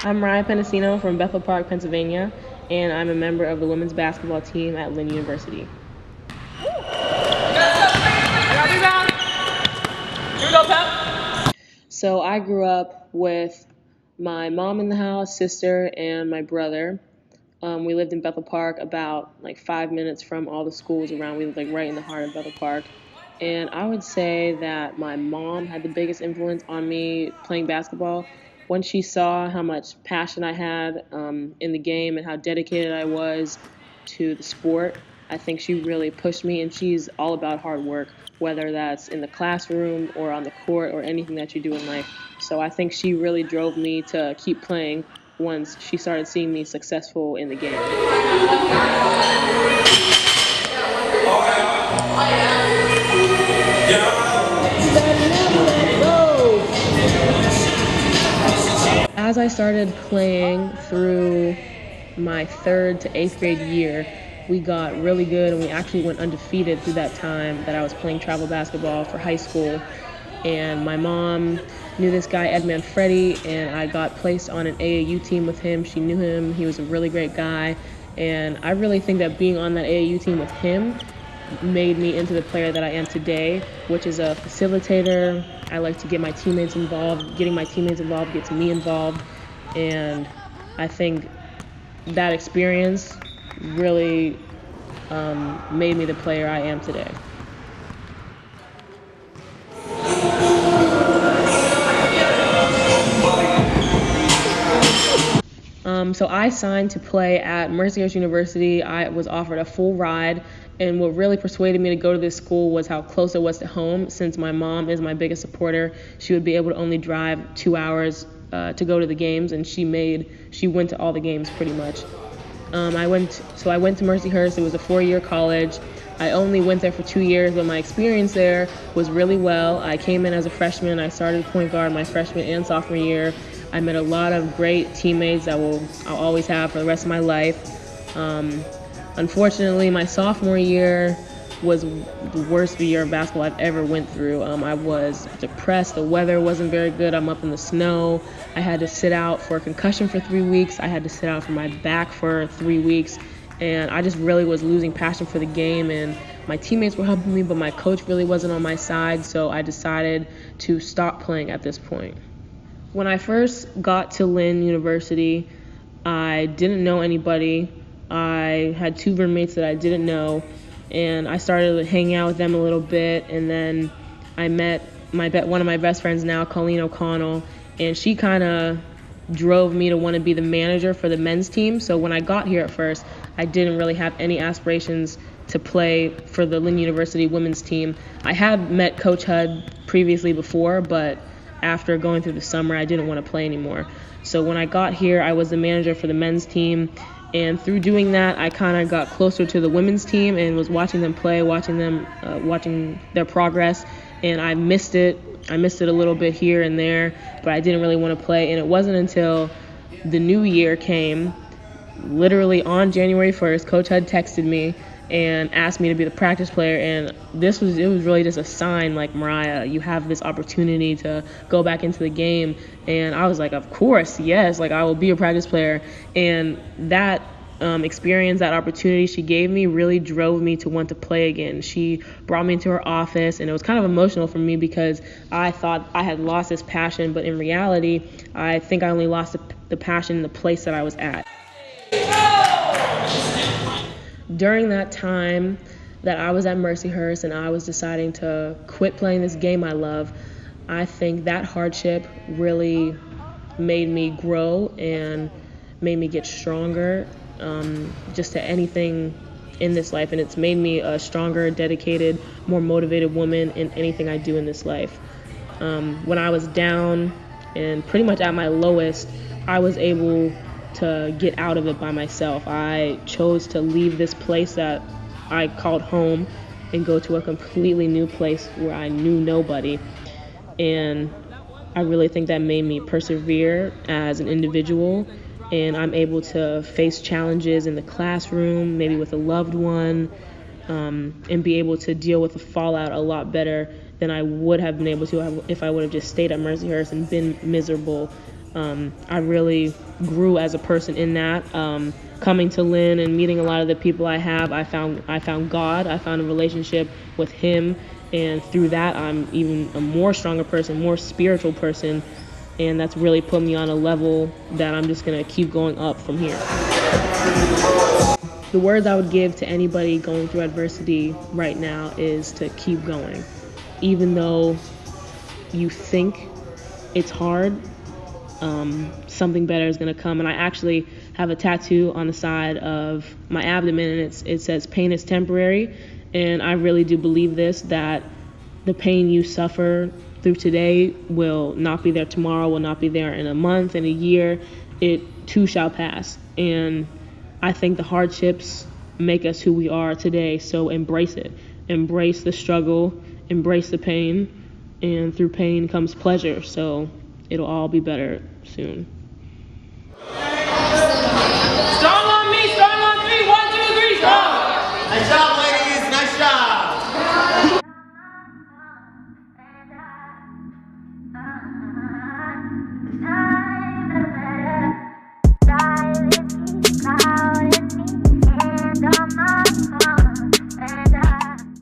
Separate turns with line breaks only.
I'm Mariah Pendicino from Bethel Park, Pennsylvania, and I'm a member of the women's basketball team at Lynn University. So I grew up with my mom in the house, sister, and my brother. We lived in Bethel Park, about like 5 minutes from all the schools around. We lived like right in the heart of Bethel Park. And I would say that my mom had the biggest influence on me playing basketball. When she saw how much passion I had in the game and how dedicated I was to the sport, I think she really pushed me. And she's all about hard work, whether that's in the classroom or on the court or anything that you do in life. So I think she really drove me to keep playing once she started seeing me successful in the game. As I started playing through my 3rd to 8th grade year, we got really good and we actually went undefeated through that time that I was playing travel basketball for high school. And my mom knew this guy, Ed Manfredi, and I got placed on an AAU team with him. She knew him. He was a really great guy. And I really think that being on that AAU team with him made me into the player that I am today, which is a facilitator. I like to get my teammates involved. Getting my teammates involved gets me involved. And I think that experience really made me the player I am today. So I signed to play at Mercyhurst University. I was offered a full ride, and what really persuaded me to go to this school was how close it was to home. Since my mom is my biggest supporter, she would be able to only drive 2 hours to go to the games, and she went to all the games pretty much. I went to Mercyhurst. It was a 4-year college. I only went there for 2 years, but my experience there was really well. I came in as a freshman. I started point guard my freshman and sophomore year. I met a lot of great teammates that I'll always have for the rest of my life. Unfortunately, my sophomore year was the worst year of basketball I've ever went through. I was depressed. The weather wasn't very good. I'm up in the snow. I had to sit out for a concussion for 3 weeks. I had to sit out for my back for 3 weeks. And I just really was losing passion for the game. And my teammates were helping me, but my coach really wasn't on my side. So I decided to stop playing at this point. When I first got to Lynn University, I didn't know anybody. I had 2 roommates that I didn't know, and I started hanging out with them a little bit, and then I met one of my best friends now, Colleen O'Connell, and she kind of drove me to want to be the manager for the men's team. So when I got here at first, I didn't really have any aspirations to play for the Lynn University women's team. I had met Coach Hud previously before, but after going through the summer, I didn't want to play anymore. So when I got here, I was the manager for the men's team. And through doing that, I kind of got closer to the women's team and was watching them play, watching their progress. And I missed it. I missed it a little bit here and there, but I didn't really want to play. And it wasn't until the new year came, literally on January 1st, Coach had texted me and asked me to be the practice player, and it was really just a sign, like, Mariah, you have this opportunity to go back into the game. And I was like, of course, yes, like, I will be a practice player. And that experience, that opportunity she gave me really drove me to want to play again. She brought me into her office, and it was kind of emotional for me because I thought I had lost this passion, but in reality, I think I only lost the passion in the place that I was at. During that time that I was at Mercyhurst and I was deciding to quit playing this game I love, I think that hardship really made me grow and made me get stronger just to anything in this life. And it's made me a stronger, dedicated, more motivated woman in anything I do in this life. When I was down and pretty much at my lowest, I was able to get out of it by myself. I chose to leave this place that I called home and go to a completely new place where I knew nobody. And I really think that made me persevere as an individual, and I'm able to face challenges in the classroom, maybe with a loved one, and be able to deal with the fallout a lot better than I would have been able to if I would have just stayed at Mercyhurst and been miserable I really grew as a person in that. Coming to Lynn and meeting a lot of the people I found God. I found a relationship with Him, and through that, I'm even a more stronger person, more spiritual person, and that's really put me on a level that I'm just gonna keep going up from here. The words I would give to anybody going through adversity right now is to keep going. Even though you think it's hard, something better is going to come. And I actually have a tattoo on the side of my abdomen, and it says pain is temporary. And I really do believe this, that the pain you suffer through today will not be there tomorrow, will not be there in a month, in a year. It too shall pass. And I think the hardships make us who we are today, so embrace it. Embrace the struggle, embrace the pain, and through pain comes pleasure, so it'll all be better soon.